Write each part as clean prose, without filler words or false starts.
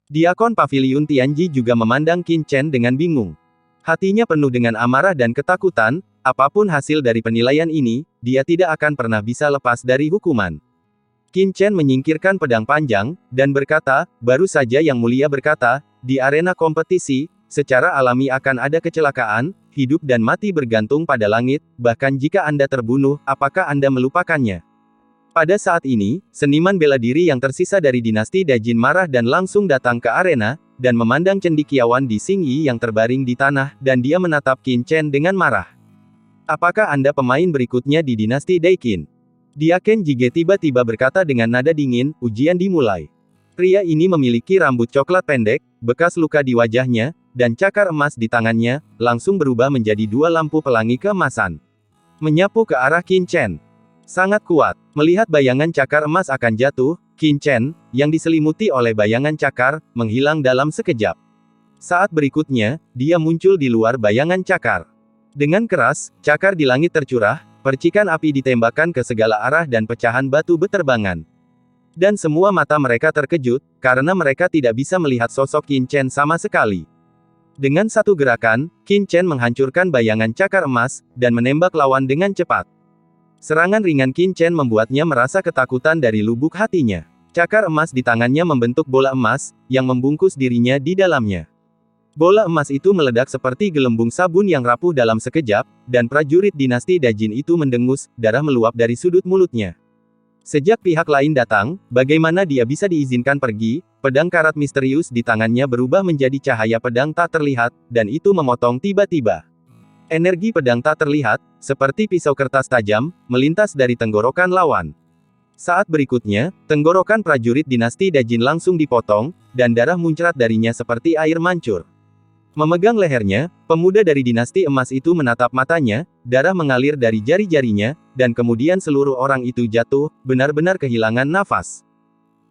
Diakon Paviliun Tianji juga memandang Qin Chen dengan bingung. Hatinya penuh dengan amarah dan ketakutan, apapun hasil dari penilaian ini, dia tidak akan pernah bisa lepas dari hukuman. Qin Chen menyingkirkan pedang panjang, dan berkata, baru saja Yang Mulia berkata, di arena kompetisi, secara alami akan ada kecelakaan, hidup dan mati bergantung pada langit, bahkan jika Anda terbunuh, apakah Anda melupakannya? Pada saat ini, seniman bela diri yang tersisa dari dinasti Dajin marah dan langsung datang ke arena, dan memandang cendekiawan di Xing Yi yang terbaring di tanah, dan dia menatap Qin Chen dengan marah. Apakah Anda pemain berikutnya di dinasti Daikin? Diaken Jige tiba-tiba berkata dengan nada dingin, ujian dimulai. Pria ini memiliki rambut coklat pendek, bekas luka di wajahnya, dan cakar emas di tangannya, langsung berubah menjadi dua lampu pelangi keemasan. Menyapu ke arah Qin Chen. Sangat kuat. Melihat bayangan cakar emas akan jatuh, Qin Chen, yang diselimuti oleh bayangan cakar, menghilang dalam sekejap. Saat berikutnya, dia muncul di luar bayangan cakar. Dengan keras, cakar di langit tercurah, percikan api ditembakkan ke segala arah dan pecahan batu beterbangan. Dan semua mata mereka terkejut, karena mereka tidak bisa melihat sosok Qin Chen sama sekali. Dengan satu gerakan, Qin Chen menghancurkan bayangan cakar emas, dan menembak lawan dengan cepat. Serangan ringan Qin Chen membuatnya merasa ketakutan dari lubuk hatinya. Cakar emas di tangannya membentuk bola emas, yang membungkus dirinya di dalamnya. Bola emas itu meledak seperti gelembung sabun yang rapuh dalam sekejap, dan prajurit dinasti Dajin itu mendengus, darah meluap dari sudut mulutnya. Sejak pihak lain datang, bagaimana dia bisa diizinkan pergi? Pedang karat misterius di tangannya berubah menjadi cahaya pedang tak terlihat, dan itu memotong tiba-tiba. Energi pedang tak terlihat, seperti pisau kertas tajam, melintas dari tenggorokan lawan. Saat berikutnya, tenggorokan prajurit dinasti Dajin langsung dipotong, dan darah muncrat darinya seperti air mancur. Memegang lehernya, pemuda dari dinasti emas itu menatap matanya, darah mengalir dari jari-jarinya, dan kemudian seluruh orang itu jatuh, benar-benar kehilangan nafas.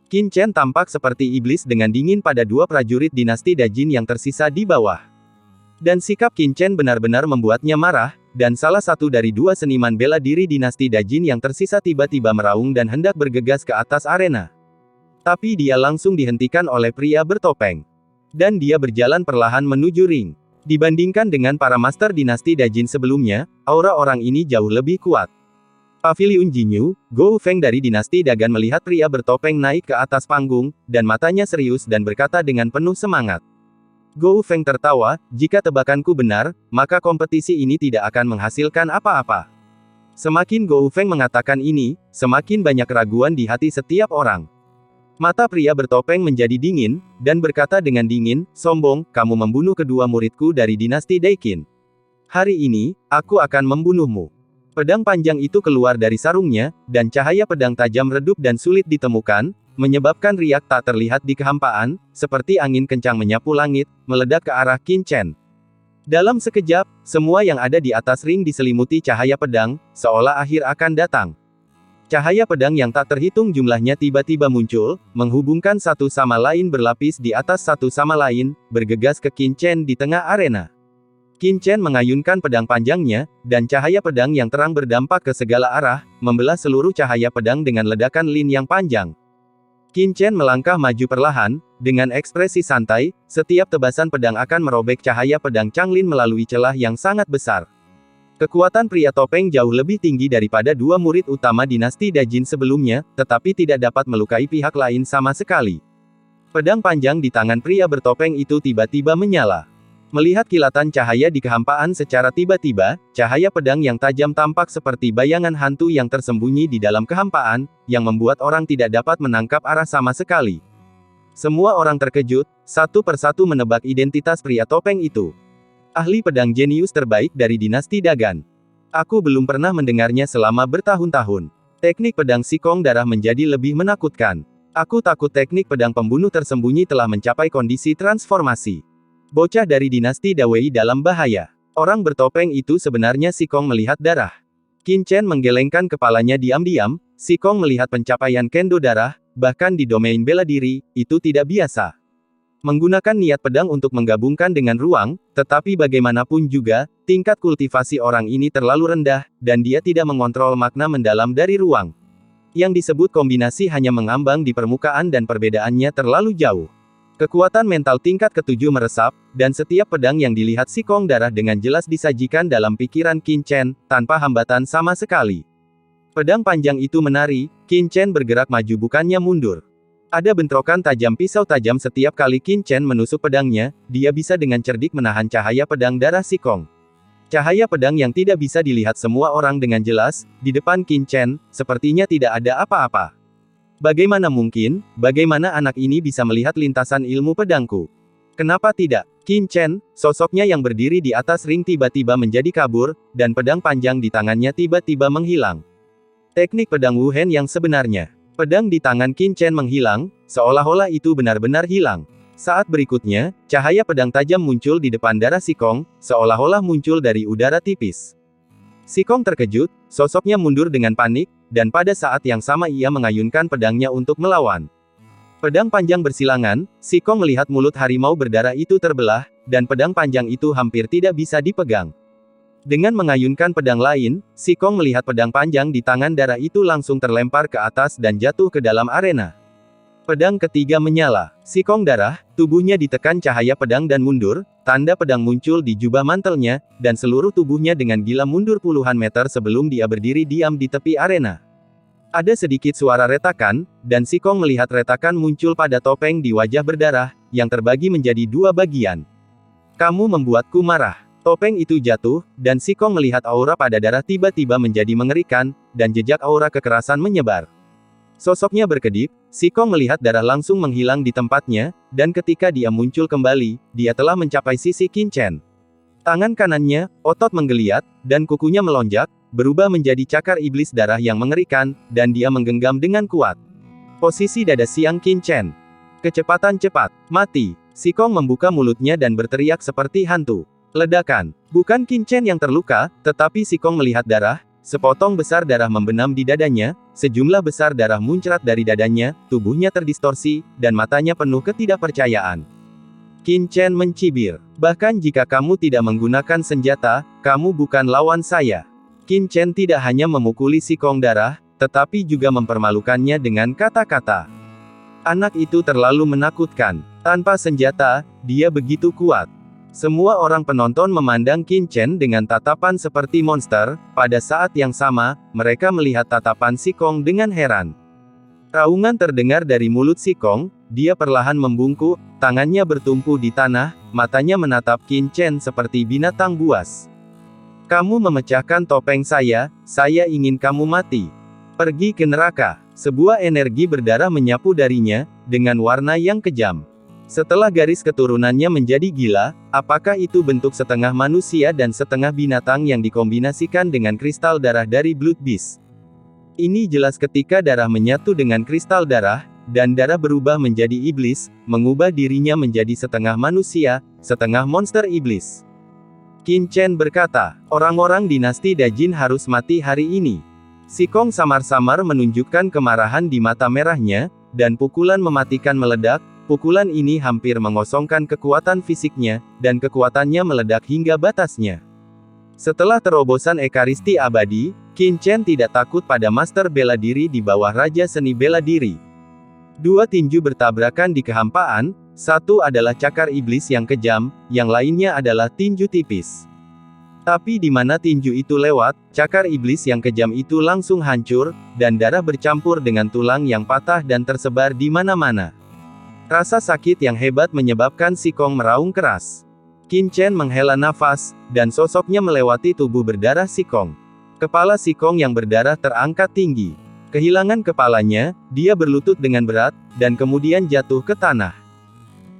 Qin Chen tampak seperti iblis dengan dingin pada dua prajurit dinasti Dajin yang tersisa di bawah. Dan sikap Qin Chen benar-benar membuatnya marah, dan salah satu dari dua seniman bela diri dinasti Dajin yang tersisa tiba-tiba meraung dan hendak bergegas ke atas arena. Tapi dia langsung dihentikan oleh pria bertopeng. Dan dia berjalan perlahan menuju ring. Dibandingkan dengan para master dinasti Dajin sebelumnya, aura orang ini jauh lebih kuat. Paviliun Jinyu, Gou Feng dari dinasti Dagan melihat pria bertopeng naik ke atas panggung, dan matanya serius dan berkata dengan penuh semangat. Gou Feng tertawa, jika tebakanku benar, maka kompetisi ini tidak akan menghasilkan apa-apa. Semakin Gou Feng mengatakan ini, semakin banyak keraguan di hati setiap orang. Mata pria bertopeng menjadi dingin, dan berkata dengan dingin, sombong, kamu membunuh kedua muridku dari dinasti Daikin. Hari ini, aku akan membunuhmu. Pedang panjang itu keluar dari sarungnya, dan cahaya pedang tajam redup dan sulit ditemukan, menyebabkan riak tak terlihat di kehampaan, seperti angin kencang menyapu langit, meledak ke arah Qin Chen. Dalam sekejap, semua yang ada di atas ring diselimuti cahaya pedang, seolah akhir akan datang. Cahaya pedang yang tak terhitung jumlahnya tiba-tiba muncul, menghubungkan satu sama lain berlapis di atas satu sama lain, bergegas ke Qin Chen di tengah arena. Qin Chen mengayunkan pedang panjangnya, dan cahaya pedang yang terang berdampak ke segala arah, membelah seluruh cahaya pedang dengan ledakan lin yang panjang. Qin Chen melangkah maju perlahan, dengan ekspresi santai, setiap tebasan pedang akan merobek cahaya pedang Changlin melalui celah yang sangat besar. Kekuatan pria topeng jauh lebih tinggi daripada dua murid utama dinasti Dajin sebelumnya, tetapi tidak dapat melukai pihak lain sama sekali. Pedang panjang di tangan pria bertopeng itu tiba-tiba menyala. Melihat kilatan cahaya di kehampaan secara tiba-tiba, cahaya pedang yang tajam tampak seperti bayangan hantu yang tersembunyi di dalam kehampaan, yang membuat orang tidak dapat menangkap arah sama sekali. Semua orang terkejut, satu persatu menebak identitas pria topeng itu. Ahli pedang jenius terbaik dari dinasti Dagan. Aku belum pernah mendengarnya selama bertahun-tahun. Teknik pedang Sikong darah menjadi lebih menakutkan. Aku takut teknik pedang pembunuh tersembunyi telah mencapai kondisi transformasi. Bocah dari dinasti Dawei dalam bahaya. Orang bertopeng itu sebenarnya Sikong melihat darah. Qin Chen menggelengkan kepalanya diam-diam, Sikong melihat pencapaian kendo darah, bahkan di domain bela diri, itu tidak biasa. Menggunakan niat pedang untuk menggabungkan dengan ruang, tetapi bagaimanapun juga, tingkat kultivasi orang ini terlalu rendah, dan dia tidak mengontrol makna mendalam dari ruang. Yang disebut kombinasi hanya mengambang di permukaan dan perbedaannya terlalu jauh. Kekuatan mental tingkat ketujuh meresap, dan setiap pedang yang dilihat Sikong Darah dengan jelas disajikan dalam pikiran Qin Chen, tanpa hambatan sama sekali. Pedang panjang itu menari, Qin Chen bergerak maju bukannya mundur. Ada bentrokan tajam pisau tajam setiap kali Qin Chen menusuk pedangnya, dia bisa dengan cerdik menahan cahaya pedang darah Sikong. Cahaya pedang yang tidak bisa dilihat semua orang dengan jelas, di depan Qin Chen, sepertinya tidak ada apa-apa. Bagaimana mungkin, bagaimana anak ini bisa melihat lintasan ilmu pedangku? Kenapa tidak? Qin Chen, sosoknya yang berdiri di atas ring tiba-tiba menjadi kabur, dan pedang panjang di tangannya tiba-tiba menghilang. Teknik pedang Wu Hen yang sebenarnya. Pedang di tangan Qin Chen menghilang, seolah-olah itu benar-benar hilang. Saat berikutnya, cahaya pedang tajam muncul di depan darah Sikong, seolah-olah muncul dari udara tipis. Sikong terkejut, sosoknya mundur dengan panik, dan pada saat yang sama ia mengayunkan pedangnya untuk melawan. Pedang panjang bersilangan, Sikong melihat mulut harimau berdarah itu terbelah, dan pedang panjang itu hampir tidak bisa dipegang. Dengan mengayunkan pedang lain, Sikong melihat pedang panjang di tangan darah itu langsung terlempar ke atas dan jatuh ke dalam arena. Pedang ketiga menyala. Sikong Darah, tubuhnya ditekan cahaya pedang dan mundur, tanda pedang muncul di jubah mantelnya, dan seluruh tubuhnya dengan gila mundur puluhan meter sebelum dia berdiri diam di tepi arena. Ada sedikit suara retakan, dan Sikong melihat retakan muncul pada topeng di wajah berdarah, yang terbagi menjadi dua bagian. Kamu membuatku marah. Topeng itu jatuh, dan Sikong melihat aura pada darah tiba-tiba menjadi mengerikan, dan jejak aura kekerasan menyebar. Sosoknya berkedip, Sikong melihat darah langsung menghilang di tempatnya, dan ketika dia muncul kembali, dia telah mencapai sisi Qin Chen. Tangan kanannya, otot menggeliat, dan kukunya melonjak, berubah menjadi cakar iblis darah yang mengerikan, dan dia menggenggam dengan kuat. Posisi dada siang Qin Chen. Kecepatan cepat, mati. Sikong membuka mulutnya dan berteriak seperti hantu. Ledakan. Bukan Qin Chen yang terluka, tetapi Sikong melihat darah. Sepotong besar darah membenam di dadanya, sejumlah besar darah muncrat dari dadanya, tubuhnya terdistorsi, dan matanya penuh ketidakpercayaan. Qin Chen mencibir. Bahkan jika kamu tidak menggunakan senjata, kamu bukan lawan saya. Qin Chen tidak hanya memukuli Sikong Darah, tetapi juga mempermalukannya dengan kata-kata. Anak itu terlalu menakutkan. Tanpa senjata, dia begitu kuat. Semua orang penonton memandang Qin Chen dengan tatapan seperti monster, pada saat yang sama, mereka melihat tatapan Sikong dengan heran. Raungan terdengar dari mulut Sikong, dia perlahan membungkuk, tangannya bertumpu di tanah, matanya menatap Qin Chen seperti binatang buas. Kamu memecahkan topeng saya ingin kamu mati. Pergi ke neraka. Sebuah energi berdarah menyapu darinya, dengan warna yang kejam. Setelah garis keturunannya menjadi gila, apakah itu bentuk setengah manusia dan setengah binatang yang dikombinasikan dengan kristal darah dari Blood Beast? Ini jelas ketika darah menyatu dengan kristal darah, dan darah berubah menjadi iblis, mengubah dirinya menjadi setengah manusia, setengah monster iblis. Qin Chen berkata, orang-orang dinasti Dajin harus mati hari ini. Sikong samar-samar menunjukkan kemarahan di mata merahnya, dan pukulan mematikan meledak. Pukulan ini hampir mengosongkan kekuatan fisiknya, dan kekuatannya meledak hingga batasnya. Setelah terobosan Ekaristi Abadi, Qin Chen tidak takut pada master bela diri di bawah Raja Seni Bela Diri. Dua tinju bertabrakan di kehampaan, satu adalah cakar iblis yang kejam, yang lainnya adalah tinju tipis. Tapi di mana tinju itu lewat, cakar iblis yang kejam itu langsung hancur, dan darah bercampur dengan tulang yang patah dan tersebar di mana-mana. Rasa sakit yang hebat menyebabkan Sikong meraung keras. Qin Chen menghela nafas, dan sosoknya melewati tubuh berdarah Sikong. Kepala Sikong yang berdarah terangkat tinggi. Kehilangan kepalanya, dia berlutut dengan berat, dan kemudian jatuh ke tanah.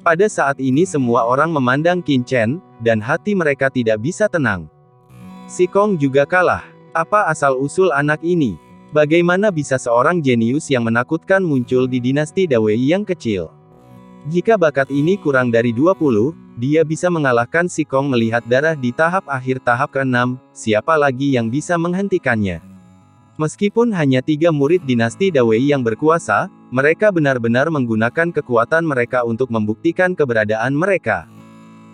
Pada saat ini semua orang memandang Qin Chen, dan hati mereka tidak bisa tenang. Sikong juga kalah. Apa asal-usul anak ini? Bagaimana bisa seorang jenius yang menakutkan muncul di dinasti Dawei yang kecil? Jika bakat ini kurang dari 20, dia bisa mengalahkan Sikong melihat darah di tahap akhir tahap ke-6, siapa lagi yang bisa menghentikannya? Meskipun hanya 3 murid dinasti Dawei yang berkuasa, mereka benar-benar menggunakan kekuatan mereka untuk membuktikan keberadaan mereka.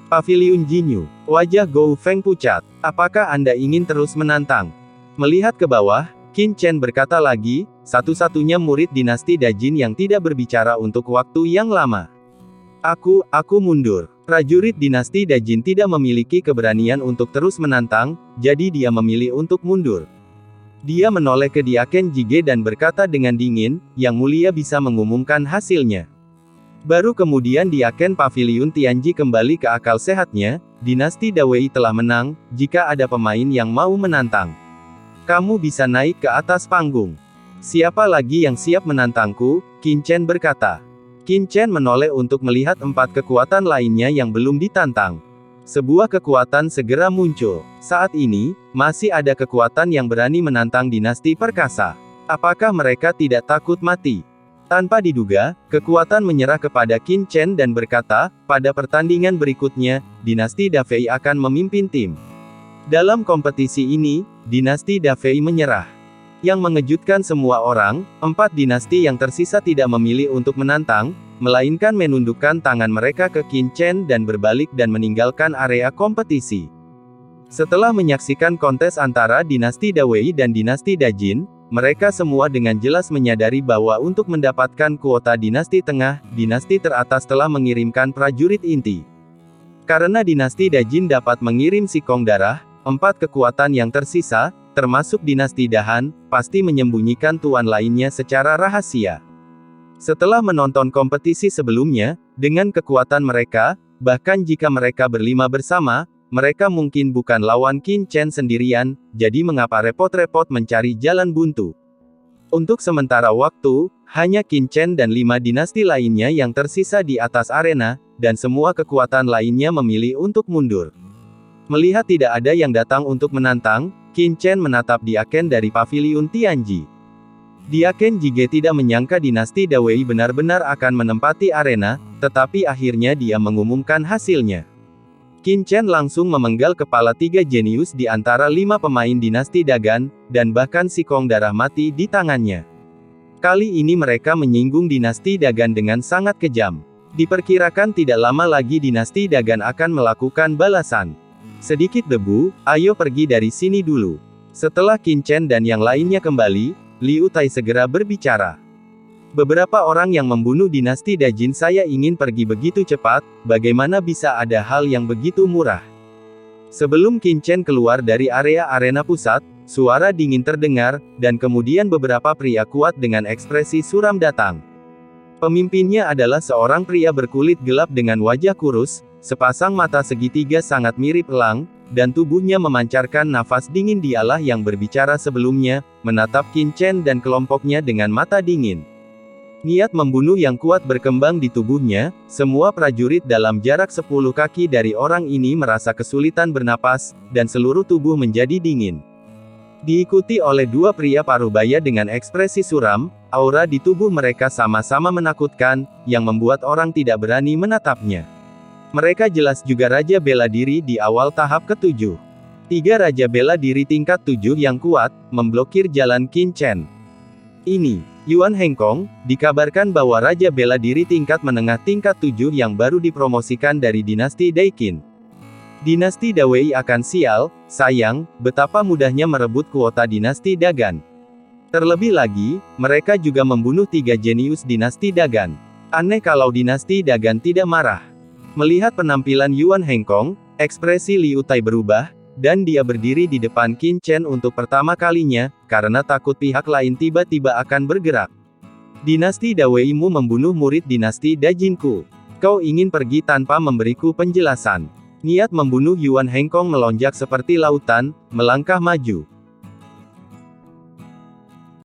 Paviliun Jinyu. Wajah Gou Feng pucat. Apakah Anda ingin terus menantang? Melihat ke bawah, Qin Chen berkata lagi, satu-satunya murid dinasti Dajin yang tidak berbicara untuk waktu yang lama. Aku mundur. Prajurit dinasti Dajin tidak memiliki keberanian untuk terus menantang, jadi dia memilih untuk mundur. Dia menoleh ke Diaken Jige dan berkata dengan dingin, Yang Mulia bisa mengumumkan hasilnya. Baru kemudian Diaken Paviliun Tianji kembali ke akal sehatnya, dinasti Dawei telah menang, jika ada pemain yang mau menantang. Kamu bisa naik ke atas panggung. Siapa lagi yang siap menantangku? Qin Chen berkata. Qin Chen menoleh untuk melihat 4 kekuatan lainnya yang belum ditantang. Sebuah kekuatan segera muncul. Saat ini, masih ada kekuatan yang berani menantang dinasti perkasa. Apakah mereka tidak takut mati? Tanpa diduga, kekuatan menyerah kepada Qin Chen dan berkata, pada pertandingan berikutnya, dinasti Dafei akan memimpin tim. Dalam kompetisi ini, dinasti Dafei menyerah. Yang mengejutkan semua orang, 4 dinasti yang tersisa tidak memilih untuk menantang, melainkan menundukkan tangan mereka ke Qin Chen dan berbalik dan meninggalkan area kompetisi. Setelah menyaksikan kontes antara dinasti Dawei dan dinasti Dajin, mereka semua dengan jelas menyadari bahwa untuk mendapatkan kuota dinasti tengah, dinasti teratas telah mengirimkan prajurit inti. Karena dinasti Dajin dapat mengirim sikong darah, 4 kekuatan yang tersisa, termasuk dinasti Dahan, pasti menyembunyikan tuan lainnya secara rahasia. Setelah menonton kompetisi sebelumnya, dengan kekuatan mereka, bahkan jika mereka berlima bersama, mereka mungkin bukan lawan Qin Chen sendirian, jadi mengapa repot-repot mencari jalan buntu? Untuk sementara waktu, hanya Qin Chen dan 5 dinasti lainnya yang tersisa di atas arena, dan semua kekuatan lainnya memilih untuk mundur. Melihat tidak ada yang datang untuk menantang, Qin Chen menatap Diaken dari Paviliun Tianji. Diaken Jige tidak menyangka dinasti Dawei benar-benar akan menempati arena, tetapi akhirnya dia mengumumkan hasilnya. Qin Chen langsung memenggal kepala 3 jenius di antara 5 pemain dinasti Dagan, dan bahkan sikong darah mati di tangannya. Kali ini mereka menyinggung dinasti Dagan dengan sangat kejam. Diperkirakan tidak lama lagi dinasti Dagan akan melakukan balasan. Sedikit debu, ayo pergi dari sini dulu. Setelah Qin Chen dan yang lainnya kembali, Liu Tai segera berbicara. Beberapa orang yang membunuh dinasti Dajin saya ingin pergi begitu cepat, bagaimana bisa ada hal yang begitu murah? Sebelum Qin Chen keluar dari area arena pusat, suara dingin terdengar, dan kemudian beberapa pria kuat dengan ekspresi suram datang. Pemimpinnya adalah seorang pria berkulit gelap dengan wajah kurus, sepasang mata segitiga sangat mirip elang, dan tubuhnya memancarkan nafas dingin. Dialah yang berbicara sebelumnya, menatap Qin Chen dan kelompoknya dengan mata dingin. Niat membunuh yang kuat berkembang di tubuhnya, semua prajurit dalam jarak 10 kaki dari orang ini merasa kesulitan bernapas, dan seluruh tubuh menjadi dingin. Diikuti oleh 2 pria parubaya dengan ekspresi suram, aura di tubuh mereka sama-sama menakutkan, yang membuat orang tidak berani menatapnya. Mereka jelas juga Raja Bela Diri di awal tahap ke-7. 3 Raja Bela Diri tingkat 7 yang kuat, memblokir jalan Qin Chen. Ini, Yuan Hengkong, dikabarkan bahwa Raja Bela Diri tingkat menengah tingkat 7 yang baru dipromosikan dari dinasti Daikin. Dinasti Dawei akan sial, sayang, betapa mudahnya merebut kuota dinasti Dagan. Terlebih lagi, mereka juga membunuh 3 jenius dinasti Dagan. Aneh kalau dinasti Dagan tidak marah. Melihat penampilan Yuan Hengkong, ekspresi Liu Tai berubah, dan dia berdiri di depan Qin Chen untuk pertama kalinya, karena takut pihak lain tiba-tiba akan bergerak. Dinasti Dawei-mu membunuh murid dinasti Dajinku. Kau ingin pergi tanpa memberiku penjelasan. Niat membunuh Yuan Hengkong melonjak seperti lautan, melangkah maju.